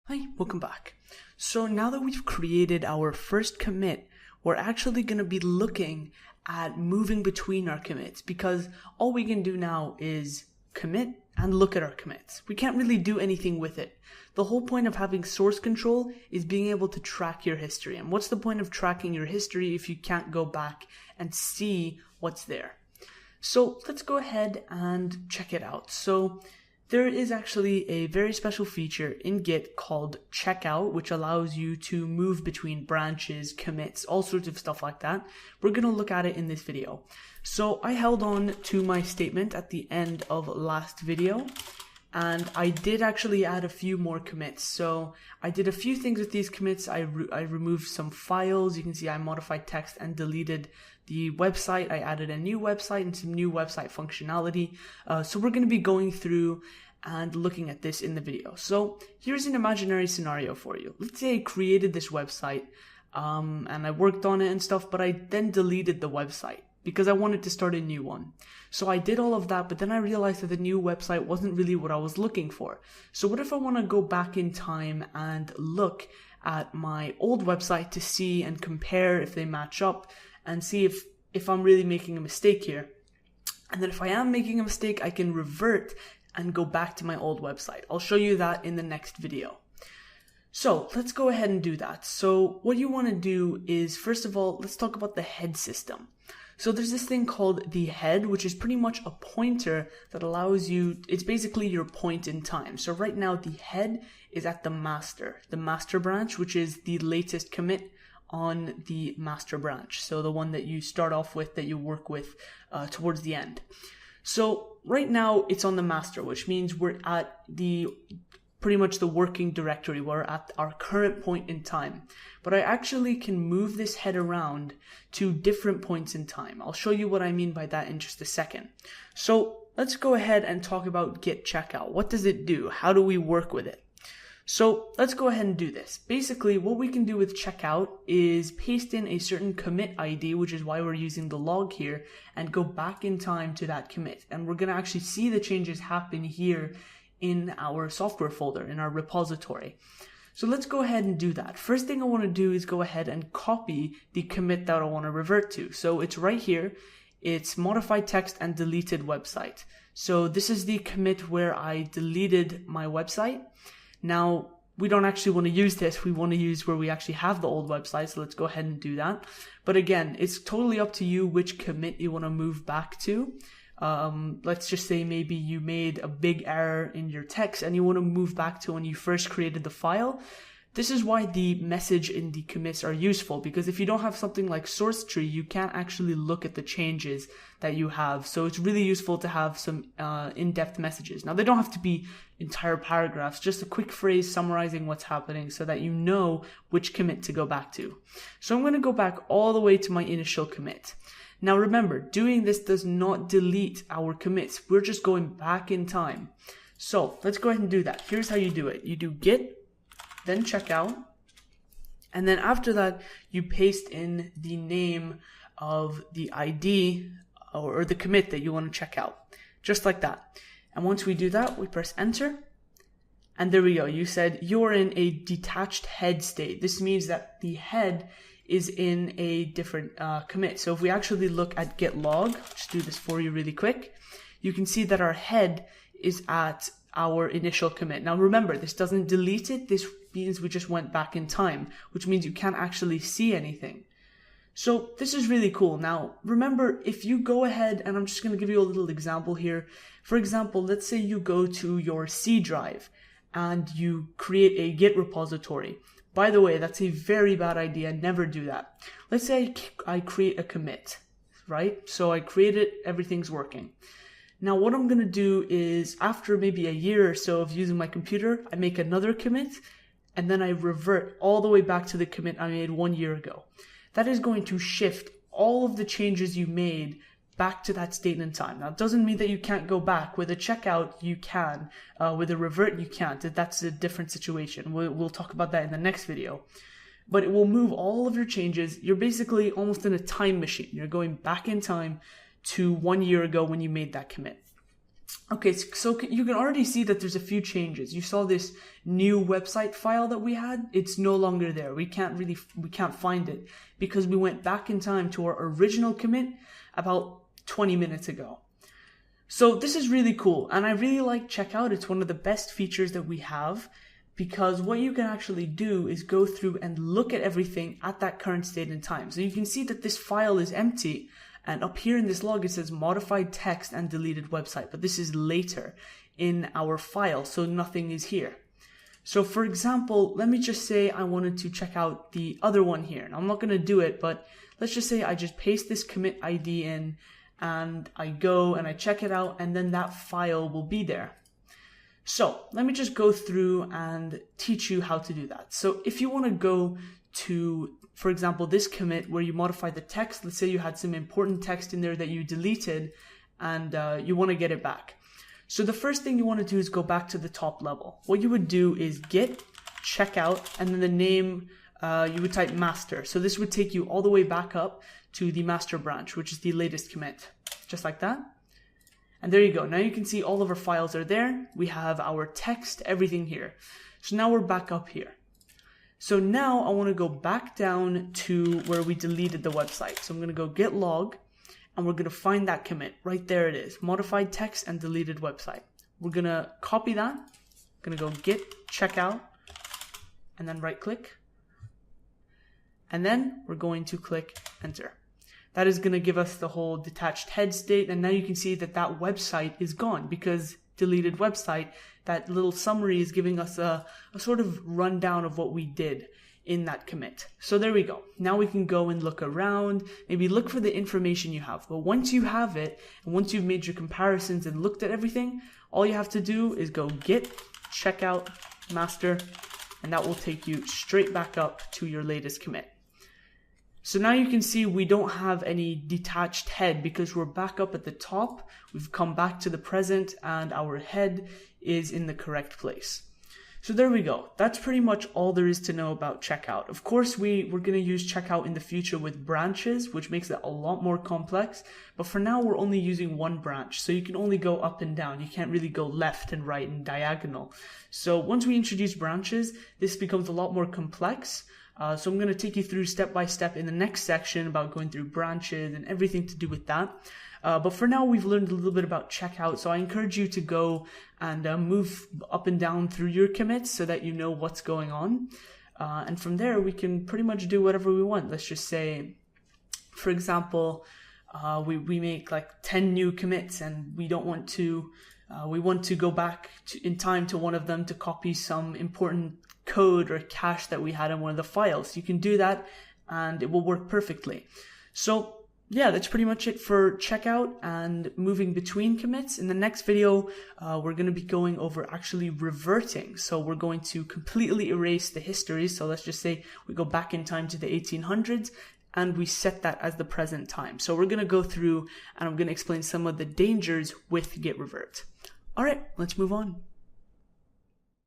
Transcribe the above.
Hi, welcome back. So now that we've created our first commit, we're actually going to be looking at moving between our commits because all we can do now is commit and look at our commits. We can't really do anything with it. The whole point of having source control is being able to track your history. And what's the point of tracking your history if you can't go back and see what's there? So let's go ahead and check it out. So there is actually a very special feature in Git called Checkout, which allows you to move between branches, commits, all sorts of stuff like that. We're going to look at it in this video. So I held on to my statement at the end of last video, and I did actually add a few more commits. So I did a few things with these commits. I removed some files. You can see I modified text and deleted the website. I added a new website and some new website functionality. So we're going to be going through and looking at this in the video. So here's an imaginary scenario for you. Let's say I created this website and I worked on it and stuff, but I then deleted the website because I wanted to start a new one. So I did all of that, but then I realized that the new website wasn't really what I was looking for. So what if I want to go back in time and look at my old website to see and compare if they match up and see if I'm really making a mistake here. And then if I am making a mistake, I can revert and go back to my old website. I'll show you that in the next video. So let's go ahead and do that. So what you want to do is, first of all, let's talk about the head system. So there's this thing called the head, which is pretty much a pointer that allows you, it's basically your point in time. So right now the head is at the master branch, which is the latest commit on the master branch. So the one that you start off with, that you work with towards the end. So right now it's on the master, which means we're at pretty much the working directory. We're at our current point in time. But I actually can move this head around to different points in time. I'll show you what I mean by that in just a second. So let's go ahead and talk about Git Checkout. What does it do? How do we work with it? So let's go ahead and do this. Basically, what we can do with checkout is paste in a certain commit ID, which is why we're using the log here, and go back in time to that commit. And we're going to actually see the changes happen here in our software folder, in our repository. So let's go ahead and do that. First thing I want to do is go ahead and copy the commit that I want to revert to. So it's right here. It's modified text and deleted website. So this is the commit where I deleted my website. Now, we don't actually want to use this. We want to use where we actually have the old website. So let's go ahead and do that. But again, it's totally up to you which commit you want to move back to. Let's just say maybe you made a big error in your text and you want to move back to when you first created the file. This is why the message in the commits are useful, because if you don't have something like source tree, you can't actually look at the changes that you have. So it's really useful to have some in-depth messages. Now, they don't have to be entire paragraphs, just a quick phrase summarizing what's happening so that you know which commit to go back to. So I'm going to go back all the way to my initial commit. Now remember, doing this does not delete our commits. We're just going back in time. So let's go ahead and do that. Here's how you do it. You do git, then checkout, and then after that, you paste in the name of the ID or the commit that you want to check out, just like that. And once we do that, we press enter, and there we go. You said you're in a detached head state. This means that the head is in a different commit. So if we actually look at git log, just do this for you really quick, you can see that our head is at our initial commit. Now remember, this doesn't delete it. This means we just went back in time, which means you can't actually see anything. So this is really cool. Now remember, if you go ahead, and I'm just going to give you a little example here. For example, let's say you go to your C drive and you create a Git repository. By the way, that's a very bad idea. Never do that. Let's say I create a commit, right? So I create it, everything's working. Now what I'm going to do is, after maybe a year or so of using my computer, I make another commit, and then I revert all the way back to the commit I made 1 year ago. That is going to shift all of the changes you made back to that state in time. Now, it doesn't mean that you can't go back. With a checkout, you can. With a revert, you can't. That's a different situation. We'll talk about that in the next video. But it will move all of your changes. You're basically almost in a time machine. You're going back in time to 1 year ago when you made that commit. Okay, so you can already see that there's a few changes. You saw this new website file that we had. It's no longer there. We can't find it because we went back in time to our original commit about 20 minutes ago. So this is really cool, and I really like Checkout. It's one of the best features that we have, because what you can actually do is go through and look at everything at that current state in time. So you can see that this file is empty, and up here in this log it says modified text and deleted website, but this is later in our file, so nothing is here. So for example, let me just say I wanted to check out the other one here. Now I'm not going to do it, but let's just say I just paste this commit ID in and I go and I check it out, and then that file will be there. So let me just go through and teach you how to do that. So if you want to go to, for example, this commit where you modify the text, let's say you had some important text in there that you deleted and you want to get it back. So the first thing you want to do is go back to the top level. What you would do is Git Checkout, and then the name, you would type master. So this would take you all the way back up to the master branch, which is the latest commit, just like that. And there you go. Now you can see all of our files are there. We have our text, everything here. So now we're back up here. So now I want to go back down to where we deleted the website. So I'm going to go git log, and we're going to find that commit. Right there it is. Modified text and deleted website. We're going to copy that. I'm going to go git checkout and then right click. And then we're going to click enter. That is going to give us the whole detached head state. And now you can see that that website is gone because deleted website, that little summary is giving us a sort of rundown of what we did in that commit. So there we go. Now we can go and look around, maybe look for the information you have. But once you have it, and once you've made your comparisons and looked at everything, all you have to do is go git checkout master, and that will take you straight back up to your latest commit. So now you can see we don't have any detached head because we're back up at the top. We've come back to the present and our head is in the correct place. So there we go. That's pretty much all there is to know about Checkout. Of course, we're going to use Checkout in the future with branches, which makes it a lot more complex. But for now, we're only using one branch. So you can only go up and down. You can't really go left and right and diagonal. So once we introduce branches, this becomes a lot more complex. So I'm going to take you through step by step in the next section about going through branches and everything to do with that. But for now, we've learned a little bit about Checkout. So I encourage you to go and move up and down through your commits so that you know what's going on. And from there, we can pretty much do whatever we want. Let's just say, for example, we make like 10 new commits and we don't want to, we want to go back in time to one of them to copy some important code or cache that we had in one of the files. You can do that and it will work perfectly. So yeah, that's pretty much it for Checkout and moving between commits. In the next video, we're going to be going over actually reverting. So we're going to completely erase the history. So let's just say we go back in time to the 1800s and we set that as the present time. So we're going to go through and I'm going to explain some of the dangers with git revert. All right, let's move on.